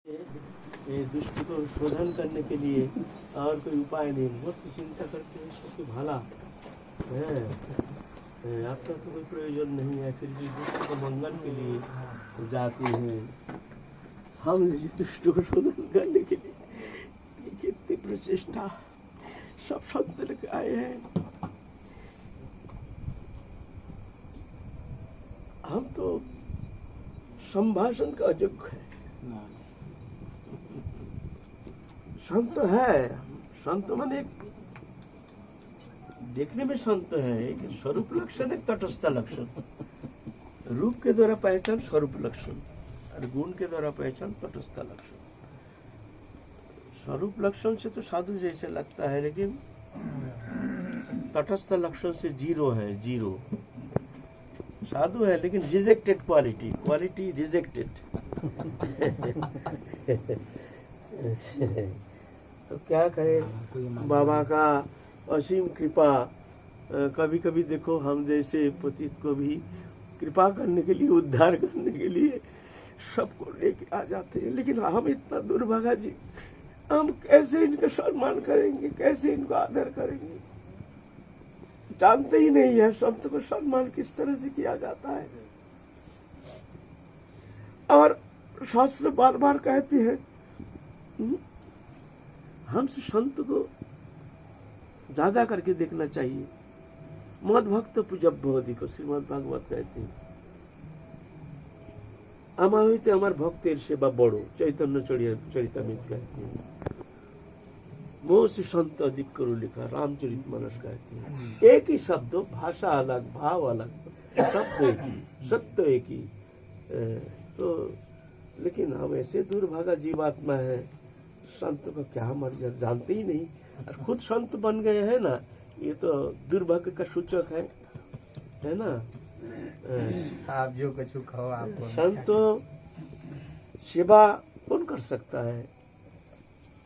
ये दुष्ट को शोधन करने के लिए और कोई उपाय नहीं, बहुत चिंता करते हैं सबके भला है। आपका तो कोई प्रयोजन नहीं है, फिर भी दुष्ट को मंगल के लिए जाते हैं। हम दुष्ट को शोधन करने के लिए कितनी प्रचेष्टा सब संत लेके आए हैं। हम तो संभाषण का अयोग्य है। संत है, संत माने देखने में संत है, एक स्वरूप लक्षण, एक तटस्थ लक्षण। रूप के द्वारा पहचान स्वरूप लक्षण और गुण के द्वारा पहचान तटस्थ लक्षण। स्वरूप लक्षण से तो साधु जैसे लगता है, लेकिन तटस्थ लक्षण से जीरो है, जीरो। साधु है लेकिन रिजेक्टेड क्वालिटी, क्वालिटी रिजेक्टेड। तो क्या कहे, बाबा का असीम कृपा। कभी कभी देखो हम जैसे पतित को भी कृपा करने के लिए, उद्धार करने के लिए सबको लेके आ जाते हैं, लेकिन हम इतना दुर्भागा जी, हम कैसे इनका सम्मान करेंगे, कैसे इनको आदर करेंगे। जानते ही नहीं है संत को सम्मान किस तरह से किया जाता है। और शास्त्र बार बार कहते हैं हमसे संत को ज्यादा करके देखना चाहिए। मद भक्त पूजब भवति को श्रीमद् भागवत कहते हैं। আমার হইতে আমার ভক্তের সেবা বড়, চৈতন্য চরিতামৃত कहते हैं। मोह से संत अधिक करो लिखा, रामचरित मानस कहते हैं। एक ही शब्द, भाषा अलग, भाव अलग, शब्द एक ही, सत्य एक ही। तो लेकिन हम ऐसे दुर्भागा जीवात्मा है, संत को क्या मर्जी जानते ही नहीं, और खुद संत बन गए हैं ना, ये तो दुर्भाग्य का सूचक है ना। आप जो कुछ कहो आप। संत सेवा कौन कर सकता है?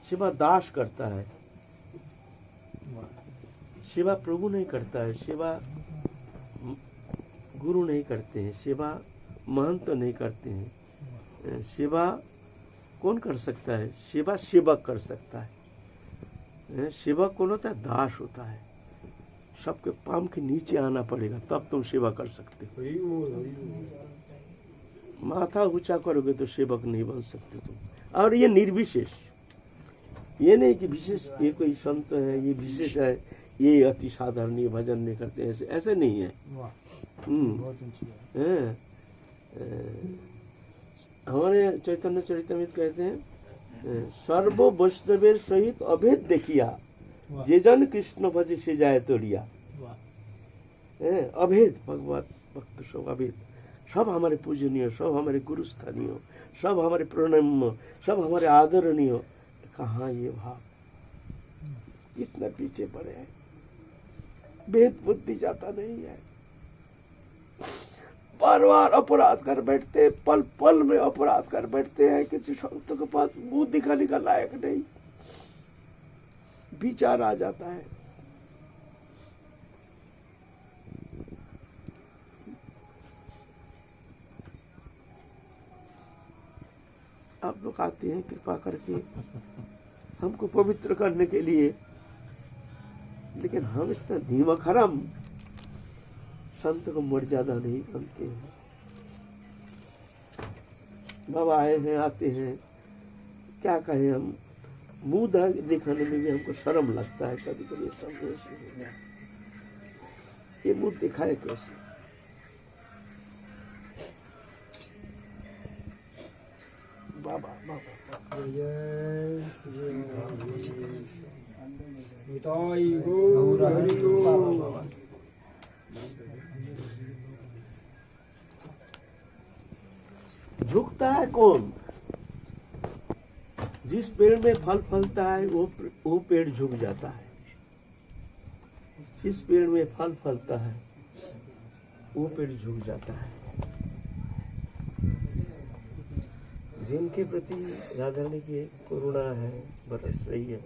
सेवा दास करता है, सेवा प्रभु नहीं करता है, सेवा गुरु नहीं करते हैं, सेवा महंत नहीं करते हैं। सेवा कौन कर सकता है? सेवा सेवक कर सकता है। सेवक कौन होता है? दास होता है। सबके पाम के नीचे आना पड़ेगा तब तुम सेवा कर सकते हो। माथा ऊंचा करोगे तो सेवक नहीं बन सकते तुम। और ये निर्विशेष, ये नहीं कि विशेष ये कोई संत है, ये विशेष है, ये अति साधारण ये भजन नहीं करते, ऐसे ऐसे नहीं है। हमारे चैतन्य चरितामृत कहते हैं, सर्व वैष्णवेर सहित अभेद देखिया, जे जन कृष्ण भज से जाए तोड़िया। अभेद, भगवत भक्त सब अभेद, सब हमारे पूजनीय, सब हमारे गुरु स्थानीय, सब हमारे प्रणम्य, सब हमारे आदरणीय। कहाँ ये भाव? इतना पीछे पड़े हैं, भेद बुद्धि जाता नहीं है। बार बार अपराध कर बैठते, पल पल में अपराध कर बैठते हैं। किसी संत के पास मुंह दिखाने का लायक नहीं, विचार आ जाता है। आप लोग आते हैं कृपा करके हमको पवित्र करने के लिए, लेकिन हम इतना नीमक हराम संत को मर्यादा नहीं जानते हैं। बाबा आए हैं, आते हैं, क्या कहें हम, मुंह दिखाने में भी हमको शर्म लगता है कभी कभी। संदेश ये मुंह दिखाए कैसे? बाबा बाबा झुकता है कौन? जिस पेड़ में फल फलता है वो पेड़ झुक जाता है। जिस पेड़ में फल फलता है वो पेड़ झुक जाता है। जिनके प्रति राधा रानी की करुणा है, बरस रही है,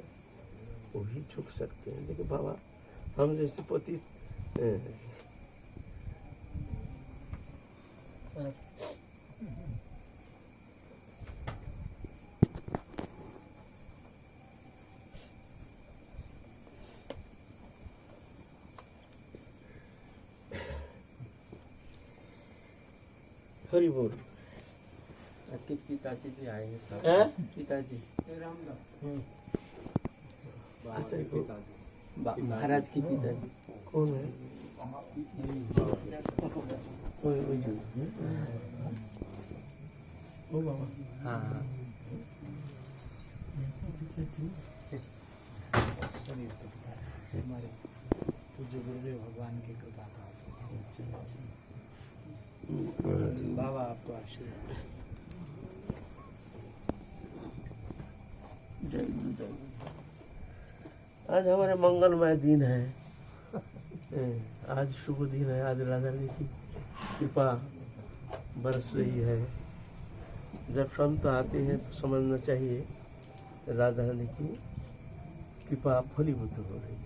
वो ही झुक सकते हैं। लेकिन बाबा हम जैसे पति हरि बोल। पिताजी जी आए हैं सब। हैं? पिताजी पिताजी महाराज की पिताजी कौन है? ओए जी। ओ बाबा। हाँ शरीर टूटता है हमारे पूज्य गुरुदेव भगवान की कृपा का। बाबा आप तो आशीर्वाद। जय गुरु जय गुरु। आज हमारे मंगलमय दिन है। आज शुभ दिन है। आज राधा रानी की कृपा बरस रही है। जब संत आते हैं तो समझना चाहिए राधा रानी की कृपा फलीभूत हो रही है।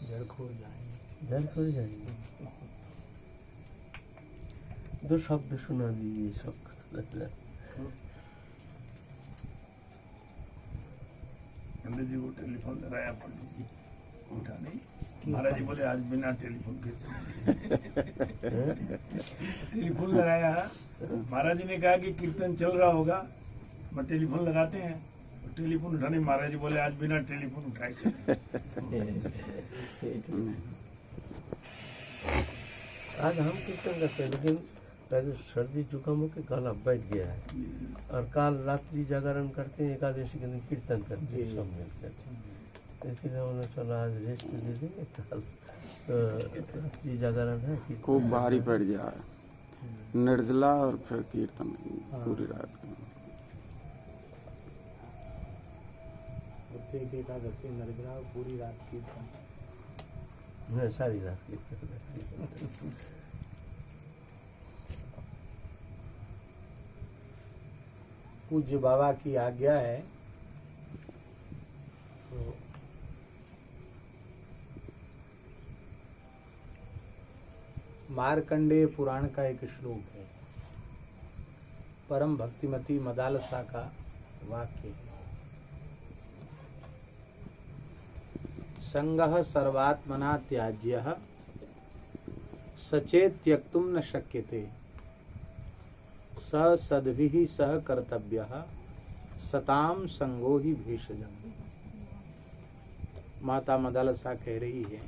जड़ खोल जाएंगे। जल खोल जाएंगे। दो शब्द सुना दीजिए सब। पंडित जी को टेलीफोन लगाया, पंडित जी उठा नहीं। महाराज जी बोले आज बिना टेलीफोन के टेलीफोन लगाया। महाराज जी ने कहा कि कीर्तन चल रहा होगा, मैं टेलीफोन लगाते हैं। टेलीफोन उठाने महाराज जी बोले आज बिना टेलीफोन उठाए चले। आज हम कीर्तन करते हैं, लेकिन पहले सर्दी जुकाम होकर गला बैठ गया है। और काल रात्रि जागरण करते हैं, एकादशी के दिन कीर्तन करते हैं सब मिलकर। इसलिए उन्होंने चला आज रेस्ट दे देंगे, कल तो रात्रि जागरण है। खूब भारी पड़ जाए निर्जला और फिर कीर्तन पूरी रात। प्रत्येक एकादशी निर्जला पूरी रात कीर्तन। मैं सारी रात कीर्तन। पूज्य बाबा की आज्ञा है तो मार्कंडेय पुराण का एक श्लोक है, परम भक्तिमती मदालसा का वाक्य है। संगः सर्वात्मना त्याज्यः सचेत त्यक्तुम न शक्यते स सद्भिः सह कर्तव्यः सताम संगो ही भेषजम्। माता मदालसा कह रही है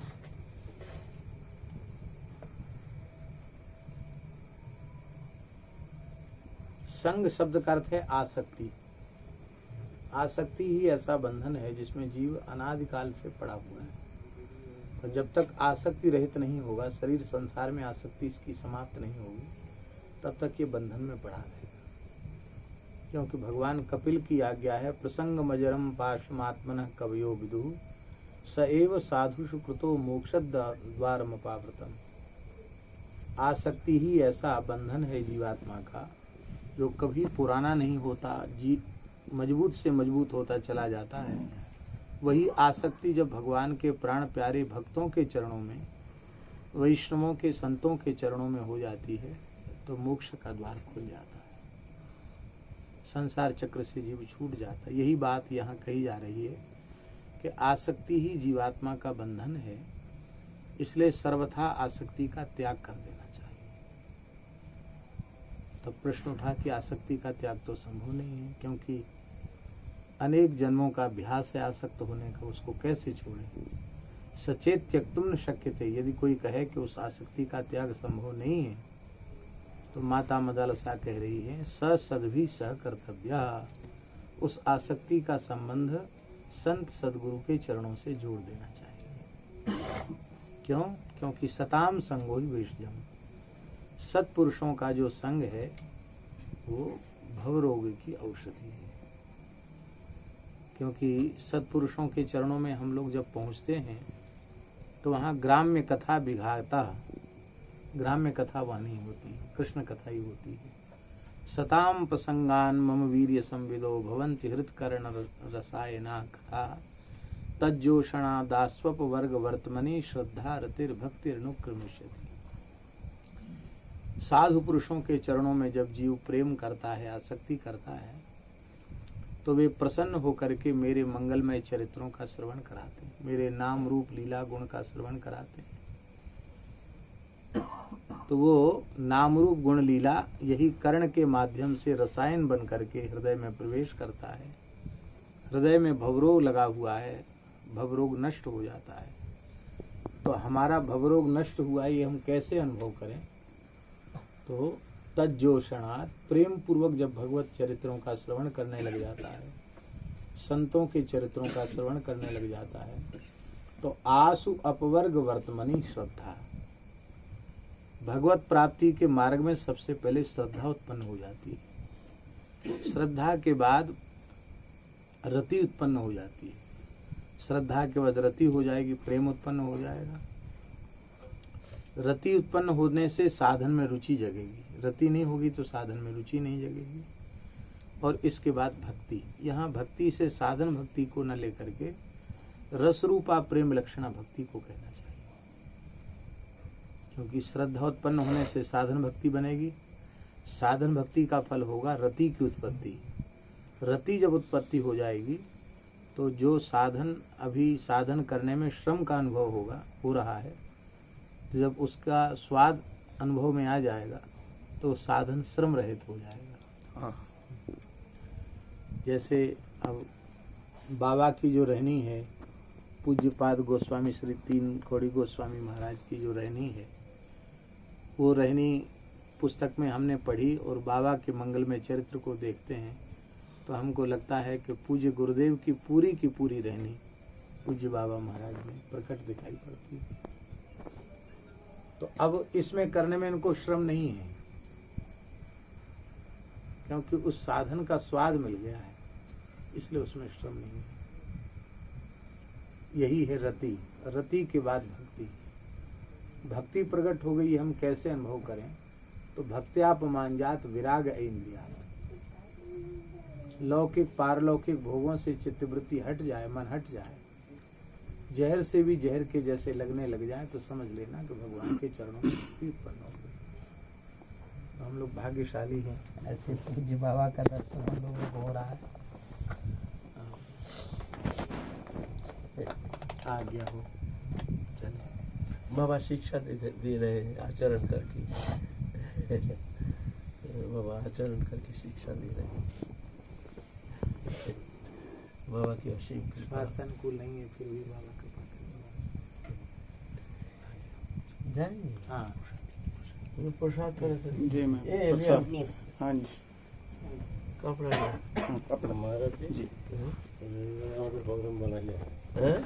संग शब्द का अर्थ है आसक्ति। आसक्ति ही ऐसा बंधन है जिसमें जीव अनादिकाल से पड़ा हुआ है। और जब तक आसक्ति रहित नहीं होगा, शरीर संसार में आसक्ति इसकी समाप्त नहीं होगी, तब तक ये बंधन में पड़ा रहेगा। क्योंकि भगवान कपिल की आज्ञा है, प्रसंग मजरम पाशमात्मनः कवयो विदुः स एव साधुषु कृतो मोक्षद्वारमपावृतम्। आसक्ति ही ऐसा बंधन है जीवात्मा का जो कभी पुराना नहीं होता, मजबूत से मजबूत होता चला जाता है। वही आसक्ति जब भगवान के प्राण प्यारे भक्तों के चरणों में, वैष्णवों के संतों के चरणों में हो जाती है तो मोक्ष का द्वार खुल जाता है, संसार चक्र से जीव छूट जाता है। यही बात यहाँ कही जा रही है कि आसक्ति ही जीवात्मा का बंधन है, इसलिए सर्वथा आसक्ति का त्याग कर देना चाहिए। तो प्रश्न उठा कि आसक्ति का त्याग तो संभव नहीं है, क्योंकि अनेक जन्मों का अभ्यास है आसक्त होने का, उसको कैसे छोड़े। सचेत त्यक्तुम न शक्यते। यदि कोई कहे कि उस आसक्ति का त्याग संभव नहीं है, तो माता मदालसा कह रही है स सद्भिः सह कर्तव्य। उस आसक्ति का संबंध संत सदगुरु के चरणों से जोड़ देना चाहिए। क्यों? क्योंकि सताम संगो ही भेषजम्। सत्पुरुषों का जो संग है वो भवरोग की औषधि है। क्योंकि सत्पुरुषों के चरणों में हम लोग जब पहुंचते हैं तो वहाँ ग्राम्य कथा विघाता, ग्राम्य कथा वहाँ नहीं होती, कृष्ण कथा ही होती है। सताम प्रसंगान मम वीर्य संविदो भवन्ति हृत्कर्ण रसायना कथा तज्जोषणा दास्वप वर्ग वर्तमनि श्रद्धा रतिर्भक्तिर्नुक्रमिष्यति। साधु पुरुषों के चरणों में जब जीव प्रेम करता है, आसक्ति करता है, तो वे प्रसन्न होकर के मेरे मंगलमय चरित्रों का श्रवण कराते हैं, मेरे नाम रूप लीला गुण का श्रवण कराते हैं। तो वो नाम रूप गुण लीला यही कर्ण के माध्यम से रसायन बन करके हृदय में प्रवेश करता है। हृदय में भवरोग लगा हुआ है, भवरोग नष्ट हो जाता है। तो हमारा भवरोग नष्ट हुआ है, ये हम कैसे अनुभव करें? तो तज्जोषणात् प्रेम पूर्वक जब भगवत चरित्रों का श्रवण करने लग जाता है, संतों के चरित्रों का श्रवण करने लग जाता है, तो आसु अपवर्ग वर्तमनी श्रद्धा, भगवत प्राप्ति के मार्ग में सबसे पहले श्रद्धा उत्पन्न हो जाती है। श्रद्धा के बाद रति उत्पन्न हो जाती है। श्रद्धा के बाद रति हो जाएगी, प्रेम उत्पन्न हो जाएगा। रति उत्पन्न होने से साधन में रुचि जगेगी, रति नहीं होगी तो साधन में रुचि नहीं जगेगी। और इसके बाद भक्ति, यहाँ भक्ति से साधन भक्ति को न लेकर के रस रूपा प्रेम लक्षणा भक्ति को कहना चाहिए, क्योंकि श्रद्धा उत्पन्न होने से साधन भक्ति बनेगी। साधन भक्ति का फल होगा रति की उत्पत्ति। रति जब उत्पत्ति हो जाएगी तो जो साधन अभी साधन करने में श्रम का अनुभव होगा, हो रहा है, तो जब उसका स्वाद अनुभव में आ जाएगा तो साधन श्रम रहित हो जाएगा। हाँ। जैसे अब बाबा की जो रहनी है, पूज्यपाद गोस्वामी श्री तीन कोड़ी गोस्वामी महाराज की जो रहनी है, वो रहनी पुस्तक में हमने पढ़ी और बाबा के मंगलमय चरित्र को देखते हैं तो हमको लगता है कि पूज्य गुरुदेव की पूरी रहनी पूज्य बाबा महाराज में प्रकट दिखाई पड़ती है। तो अब इसमें करने में इनको श्रम नहीं है, क्योंकि उस साधन का स्वाद मिल गया है, इसलिए उसमें श्रम नहीं है। यही है रति। रति के बाद भक्ति। भक्ति प्रकट हो गई, हम कैसे अनुभव करें? तो भक्त्यापमानजात विराग इंद्रियात, लौकिक पारलौकिक भोगों से चित्तवृत्ति हट जाए, मन हट जाए, जहर से भी जहर के जैसे लगने लग जाए, तो समझ लेना कि भगवान के चरणों में भक्ति उत्पन्न हो गई। तो हम लोग भाग्यशाली हैं। ऐसे पूज्य बाबा का दर्शन हम लोगों को हो रहा है। आ गया हो, चले। बाबा शिक्षा दे रहे हैं आचरण करके। बाबा आचरण करके शिक्षा दे रहे हैं। बाबा की असीम कृपा। स्वास्थ्य अनुकूल नहीं है, फिर भी बाबा कृपा करेंगे। जाएंगे। हाँ, वो प्रसाद करे थे। जी मैं ए, ले प्रसाद। अपनी हाँ जी। कपड़ा ले। हाँ, कपड़ा हमारा जी। प्रोग्राम बना लिया। हैं?